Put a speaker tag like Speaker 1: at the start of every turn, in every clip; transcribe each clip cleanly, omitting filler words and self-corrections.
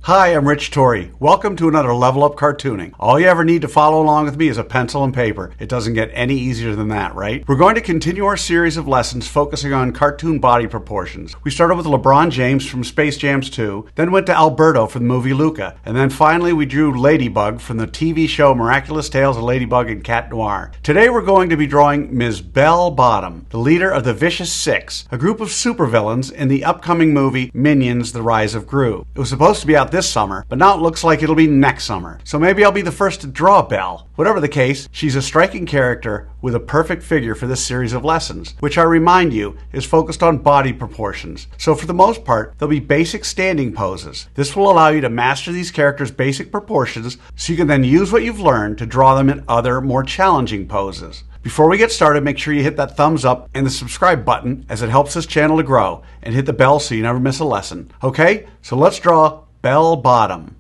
Speaker 1: Hi, I'm Rich Torrey. Welcome to another Level Up Cartooning. All you ever need to follow along with me is a pencil and paper. It doesn't get any easier than that, right? We're going to continue our series of lessons focusing on cartoon body proportions. We started with LeBron James from Space Jams 2, then went to Alberto from the movie Luca, and then finally we drew Ladybug from the TV show Miraculous Tales of Ladybug and Cat Noir. Today we're going to be drawing Ms. Belle Bottom, the leader of the Vicious Six, a group of supervillains in the upcoming movie Minions: The Rise of Gru. It was supposed to be out this summer, but now it looks like it'll be next summer. So maybe I'll be the first to draw Belle. Whatever the case, she's a striking character with a perfect figure for this series of lessons, which I remind you is focused on body proportions. So for the most part, there'll be basic standing poses. This will allow you to master these characters' basic proportions so you can then use what you've learned to draw them in other, more challenging poses. Before we get started, make sure you hit that thumbs up and the subscribe button as it helps this channel to grow, and hit the bell so you never miss a lesson. Okay, so let's draw Belle Bottom.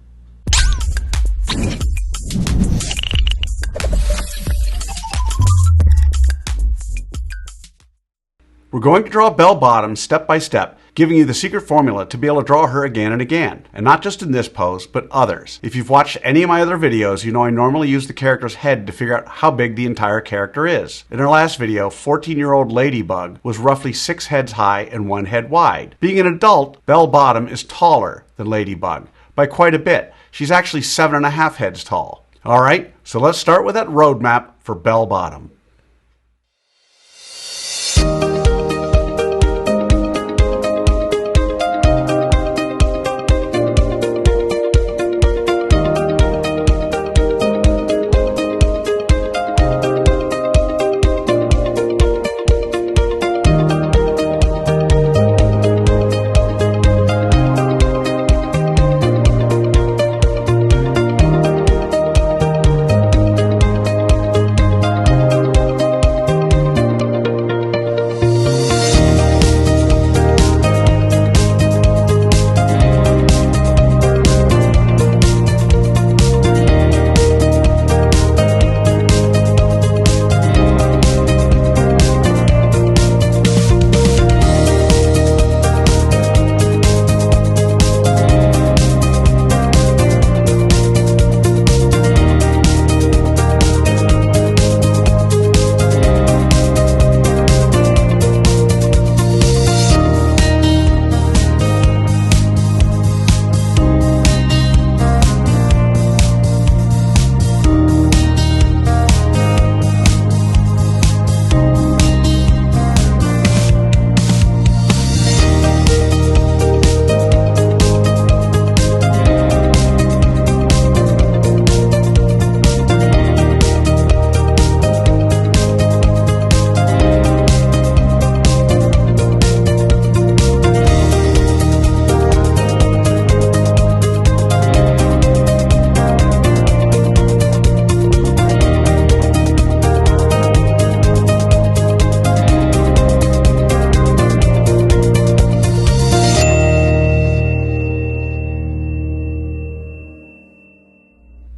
Speaker 1: We're going to draw Belle Bottom step by step, giving you the secret formula to be able to draw her again and again. And not just in this pose, but others. If you've watched any of my other videos, you know I normally use the character's head to figure out how big the entire character is. In our last video, 14-year-old Ladybug was roughly 6 heads high and 1 head wide. Being an adult, Belle Bottom is taller than Ladybug by quite a bit. She's actually 7.5 heads tall. Alright, so let's start with that roadmap for Belle Bottom.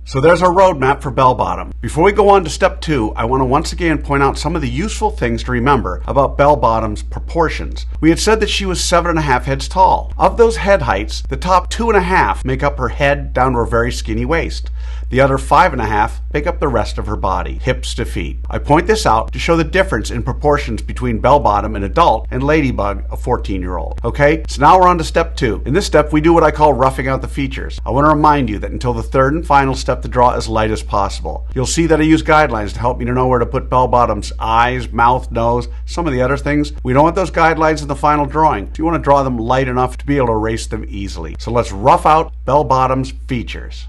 Speaker 1: So there's our roadmap for Belle Bottom. Before we go on to step 2, I want to once again point out some of the useful things to remember about Belle Bottom's proportions. We had said that she was 7.5 heads tall. Of those head heights, the top 2.5 make up her head down to her very skinny waist. The other 5.5 make up the rest of her body, hips to feet. I point this out to show the difference in proportions between Belle Bottom, an adult, and Ladybug, a 14-year-old. Okay, so now we're on to step 2. In this step, we do what I call roughing out the features. I want to remind you that until the third and final step, to draw as light as possible. You'll see that I use guidelines to help me to know where to put Belle Bottom's eyes, mouth, nose, some of the other things. We don't want those guidelines in the final drawing. You want to draw them light enough to be able to erase them easily. So let's rough out Belle Bottom's features.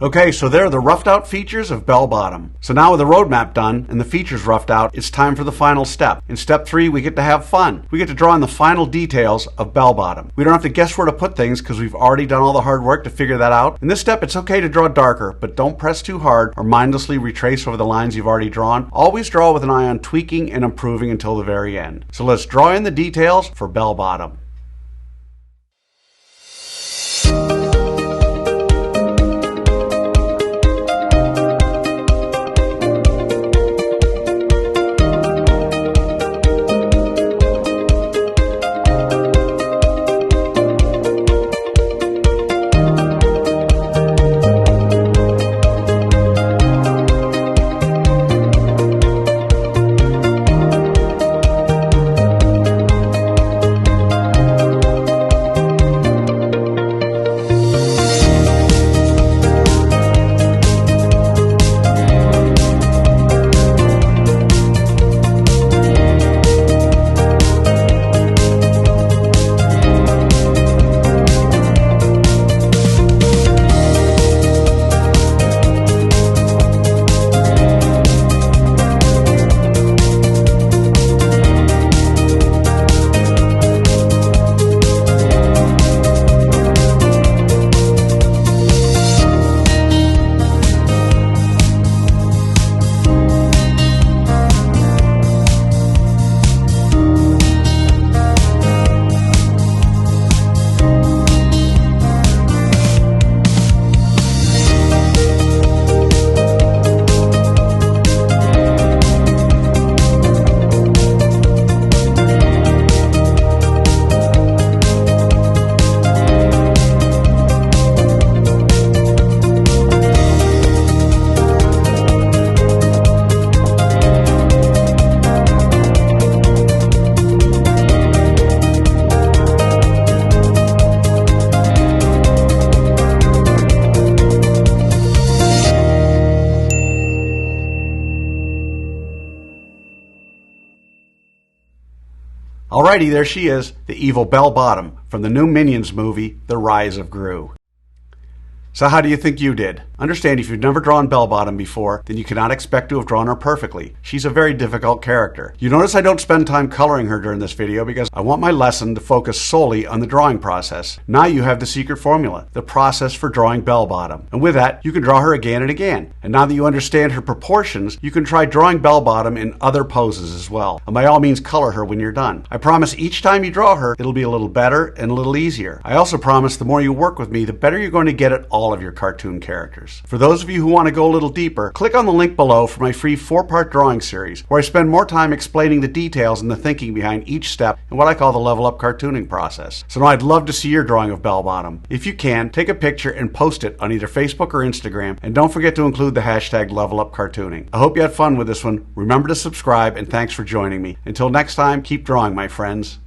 Speaker 1: Okay, so there are the roughed out features of Belle Bottom. So now with the roadmap done and the features roughed out, it's time for the final step. In step 3, we get to have fun. We get to draw in the final details of Belle Bottom. We don't have to guess where to put things because we've already done all the hard work to figure that out. In this step, it's okay to draw darker, but don't press too hard or mindlessly retrace over the lines you've already drawn. Always draw with an eye on tweaking and improving until the very end. So let's draw in the details for Belle Bottom. Alrighty, there she is, the evil Belle Bottom from the new Minions movie, The Rise of Gru. So how do you think you did? Understand, if you've never drawn Belle Bottom before, then you cannot expect to have drawn her perfectly. She's a very difficult character. You notice I don't spend time coloring her during this video because I want my lesson to focus solely on the drawing process. Now you have the secret formula, the process for drawing Belle Bottom. And with that, you can draw her again and again. And now that you understand her proportions, you can try drawing Belle Bottom in other poses as well. And by all means, color her when you're done. I promise each time you draw her, it'll be a little better and a little easier. I also promise the more you work with me, the better you're going to get at all of your cartoon characters. For those of you who want to go a little deeper, click on the link below for my free 4-part drawing series, where I spend more time explaining the details and the thinking behind each step in what I call the level up cartooning process. So now I'd love to see your drawing of Belle Bottom. If you can, take a picture and post it on either Facebook or Instagram, and don't forget to include the hashtag #levelupcartooning. I hope you had fun with this one. Remember to subscribe, and thanks for joining me. Until next time, keep drawing, my friends.